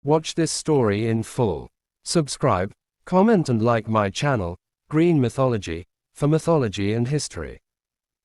Watch this story in full. Subscribe, comment and like my channel, Green Mythology, for mythology and history.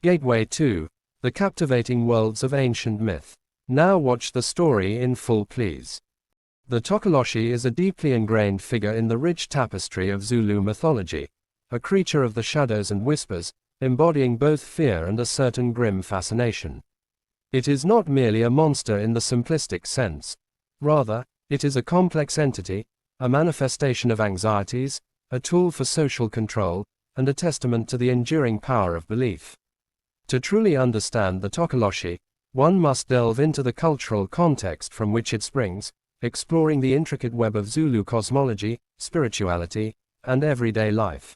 Gateway 2. The captivating worlds of ancient myth. Now watch the story in full please. The Tokoloshe is a deeply ingrained figure in the rich tapestry of Zulu mythology, a creature of the shadows and whispers, embodying both fear and a certain grim fascination. It is not merely a monster in the simplistic sense. Rather, it is a complex entity, a manifestation of anxieties, a tool for social control, and a testament to the enduring power of belief. To truly understand the Tokoloshe, one must delve into the cultural context from which it springs, exploring the intricate web of Zulu cosmology, spirituality, and everyday life.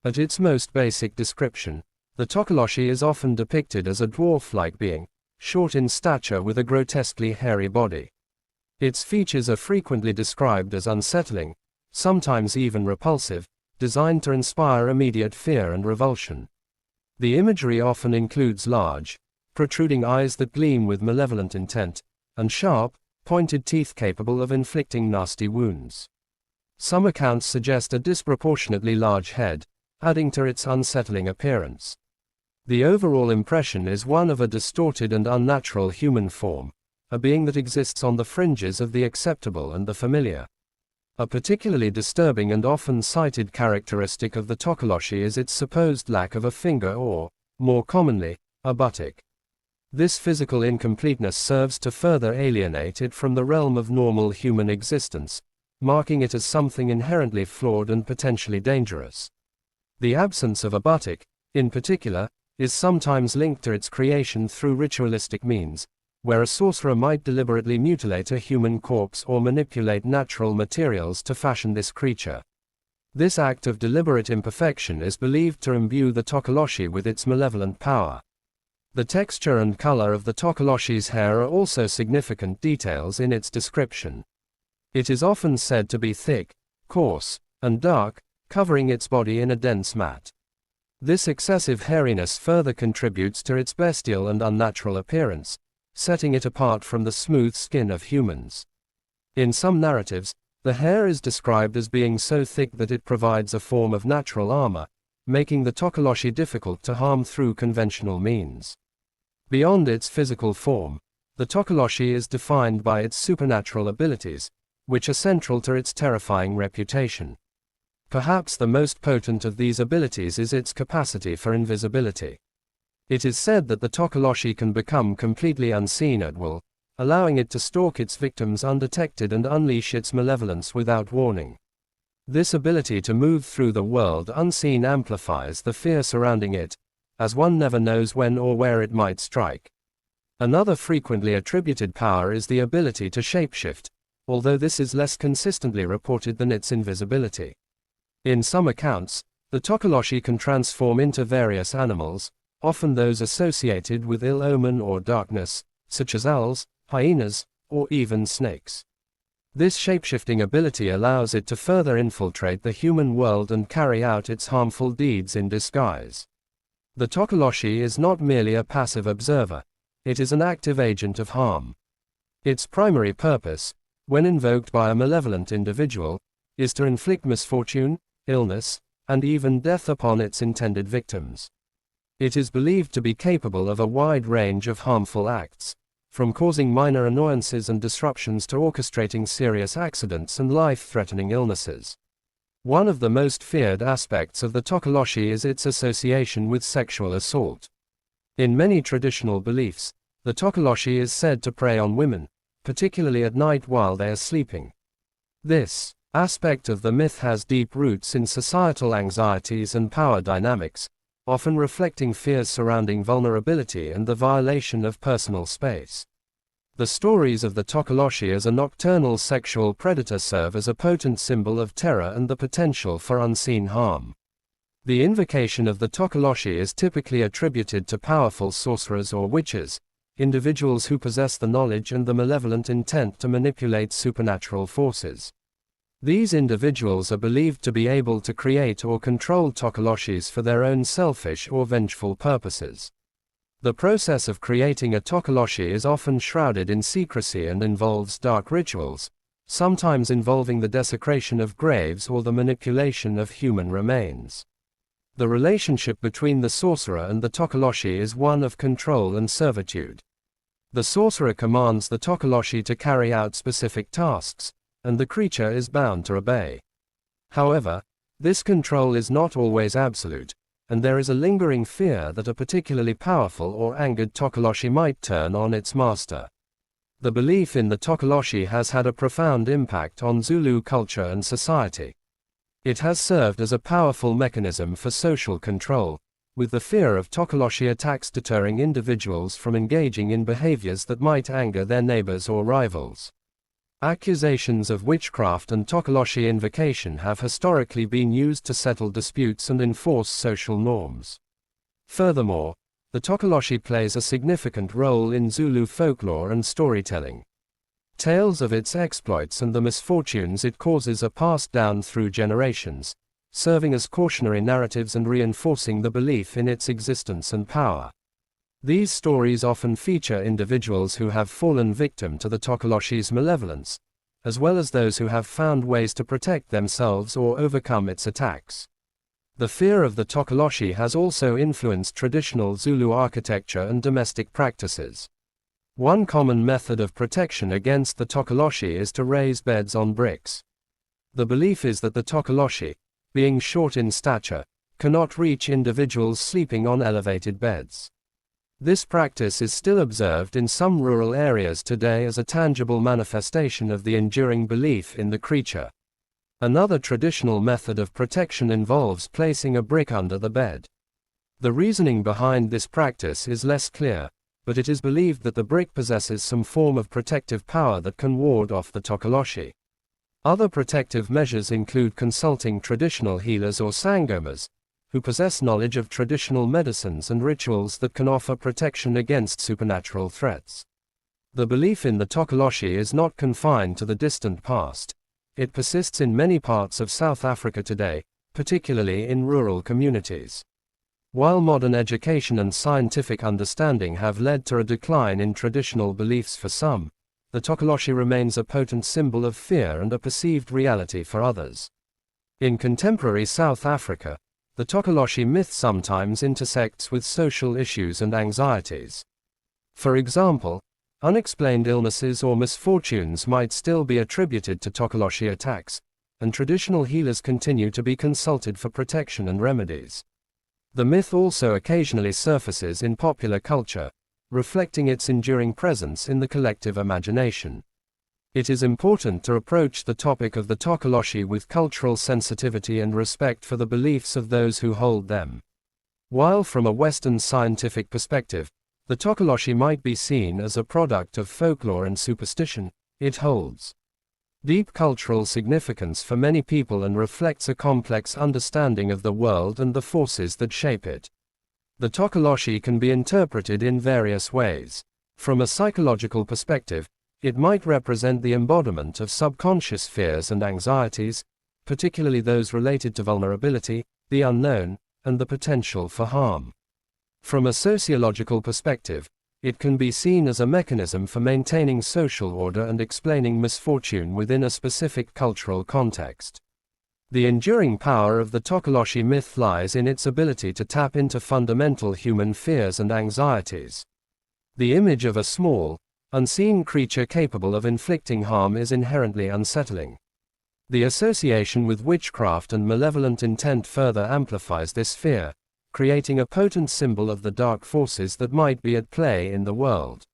At its most basic description, the Tokoloshe is often depicted as a dwarf-like being, short in stature with a grotesquely hairy body. Its features are frequently described as unsettling, sometimes even repulsive, designed to inspire immediate fear and revulsion. The imagery often includes large, protruding eyes that gleam with malevolent intent, and sharp, pointed teeth capable of inflicting nasty wounds. Some accounts suggest a disproportionately large head, adding to its unsettling appearance. The overall impression is one of a distorted and unnatural human form, a being that exists on the fringes of the acceptable and the familiar. A particularly disturbing and often cited characteristic of the Tokoloshe is its supposed lack of a finger or, more commonly, a buttock. This physical incompleteness serves to further alienate it from the realm of normal human existence, marking it as something inherently flawed and potentially dangerous. The absence of a buttock, in particular, is sometimes linked to its creation through ritualistic means, where a sorcerer might deliberately mutilate a human corpse or manipulate natural materials to fashion this creature. This act of deliberate imperfection is believed to imbue the Tokoloshe with its malevolent power. The texture and color of the Tokoloshe's hair are also significant details in its description. It is often said to be thick, coarse, and dark, covering its body in a dense mat. This excessive hairiness further contributes to its bestial and unnatural appearance, setting it apart from the smooth skin of humans. In some narratives, the hair is described as being so thick that it provides a form of natural armor, making the Tokoloshe difficult to harm through conventional means. Beyond its physical form, the Tokoloshe is defined by its supernatural abilities, which are central to its terrifying reputation. Perhaps the most potent of these abilities is its capacity for invisibility. It is said that the Tokoloshe can become completely unseen at will, allowing it to stalk its victims undetected and unleash its malevolence without warning. This ability to move through the world unseen amplifies the fear surrounding it, as one never knows when or where it might strike. Another frequently attributed power is the ability to shapeshift, although this is less consistently reported than its invisibility. In some accounts, the Tokoloshe can transform into various animals, often those associated with ill omen or darkness, such as owls, hyenas, or even snakes. This shapeshifting ability allows it to further infiltrate the human world and carry out its harmful deeds in disguise. The Tokoloshe is not merely a passive observer, it is an active agent of harm. Its primary purpose, when invoked by a malevolent individual, is to inflict misfortune, illness, and even death upon its intended victims. It is believed to be capable of a wide range of harmful acts, from causing minor annoyances and disruptions to orchestrating serious accidents and life-threatening illnesses. One of the most feared aspects of the Tokoloshe is its association with sexual assault. In many traditional beliefs, the Tokoloshe is said to prey on women, particularly at night while they are sleeping. This aspect of the myth has deep roots in societal anxieties and power dynamics, often reflecting fears surrounding vulnerability and the violation of personal space. The stories of the Tokoloshe as a nocturnal sexual predator serve as a potent symbol of terror and the potential for unseen harm. The invocation of the Tokoloshe is typically attributed to powerful sorcerers or witches, individuals who possess the knowledge and the malevolent intent to manipulate supernatural forces. These individuals are believed to be able to create or control Tokoloshes for their own selfish or vengeful purposes. The process of creating a Tokoloshe is often shrouded in secrecy and involves dark rituals, sometimes involving the desecration of graves or the manipulation of human remains. The relationship between the sorcerer and the Tokoloshe is one of control and servitude. The sorcerer commands the Tokoloshe to carry out specific tasks, and the creature is bound to obey. However, this control is not always absolute, and there is a lingering fear that a particularly powerful or angered Tokoloshe might turn on its master. The belief in the Tokoloshe has had a profound impact on Zulu culture and society. It has served as a powerful mechanism for social control, with the fear of Tokoloshe attacks deterring individuals from engaging in behaviors that might anger their neighbors or rivals. Accusations of witchcraft and Tokoloshe invocation have historically been used to settle disputes and enforce social norms. Furthermore, the Tokoloshe plays a significant role in Zulu folklore and storytelling. Tales of its exploits and the misfortunes it causes are passed down through generations, serving as cautionary narratives and reinforcing the belief in its existence and power. These stories often feature individuals who have fallen victim to the Tokoloshe's malevolence, as well as those who have found ways to protect themselves or overcome its attacks. The fear of the Tokoloshe has also influenced traditional Zulu architecture and domestic practices. One common method of protection against the Tokoloshe is to raise beds on bricks. The belief is that the Tokoloshe, being short in stature, cannot reach individuals sleeping on elevated beds. This practice is still observed in some rural areas today as a tangible manifestation of the enduring belief in the creature. Another traditional method of protection involves placing a brick under the bed. The reasoning behind this practice is less clear, but it is believed that the brick possesses some form of protective power that can ward off the Tokoloshe. Other protective measures include consulting traditional healers or sangomas, who possess knowledge of traditional medicines and rituals that can offer protection against supernatural threats. The belief in the Tokoloshe is not confined to the distant past. It persists in many parts of South Africa today, particularly in rural communities. While modern education and scientific understanding have led to a decline in traditional beliefs for some, the Tokoloshe remains a potent symbol of fear and a perceived reality for others. In contemporary South Africa, the Tokoloshe myth sometimes intersects with social issues and anxieties. For example, unexplained illnesses or misfortunes might still be attributed to Tokoloshe attacks, and traditional healers continue to be consulted for protection and remedies. The myth also occasionally surfaces in popular culture, reflecting its enduring presence in the collective imagination. It is important to approach the topic of the Tokoloshe with cultural sensitivity and respect for the beliefs of those who hold them. While from a Western scientific perspective, the Tokoloshe might be seen as a product of folklore and superstition, it holds deep cultural significance for many people and reflects a complex understanding of the world and the forces that shape it. The Tokoloshe can be interpreted in various ways. From a psychological perspective, it might represent the embodiment of subconscious fears and anxieties, particularly those related to vulnerability, the unknown, and the potential for harm. From a sociological perspective, it can be seen as a mechanism for maintaining social order and explaining misfortune within a specific cultural context. The enduring power of the Tokoloshe myth lies in its ability to tap into fundamental human fears and anxieties. The image of a small, unseen creature capable of inflicting harm is inherently unsettling. The association with witchcraft and malevolent intent further amplifies this fear, creating a potent symbol of the dark forces that might be at play in the world.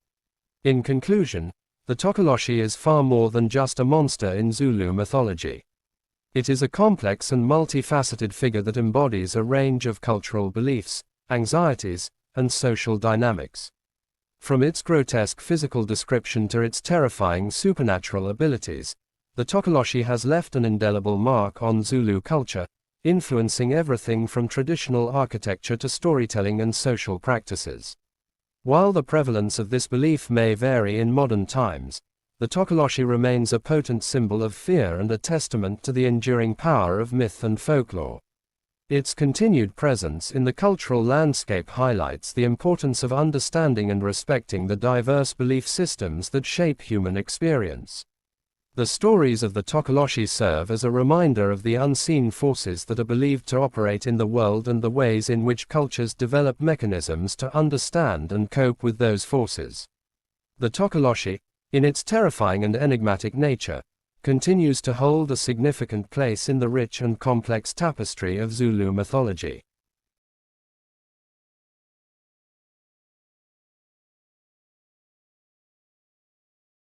In conclusion, the Tokoloshe is far more than just a monster in Zulu mythology. It is a complex and multifaceted figure that embodies a range of cultural beliefs, anxieties, and social dynamics. From its grotesque physical description to its terrifying supernatural abilities, the Tokoloshe has left an indelible mark on Zulu culture, influencing everything from traditional architecture to storytelling and social practices. While the prevalence of this belief may vary in modern times, the Tokoloshe remains a potent symbol of fear and a testament to the enduring power of myth and folklore. Its continued presence in the cultural landscape highlights the importance of understanding and respecting the diverse belief systems that shape human experience. The stories of the Tokoloshe serve as a reminder of the unseen forces that are believed to operate in the world and the ways in which cultures develop mechanisms to understand and cope with those forces. The Tokoloshe, in its terrifying and enigmatic nature, continues to hold a significant place in the rich and complex tapestry of Zulu mythology.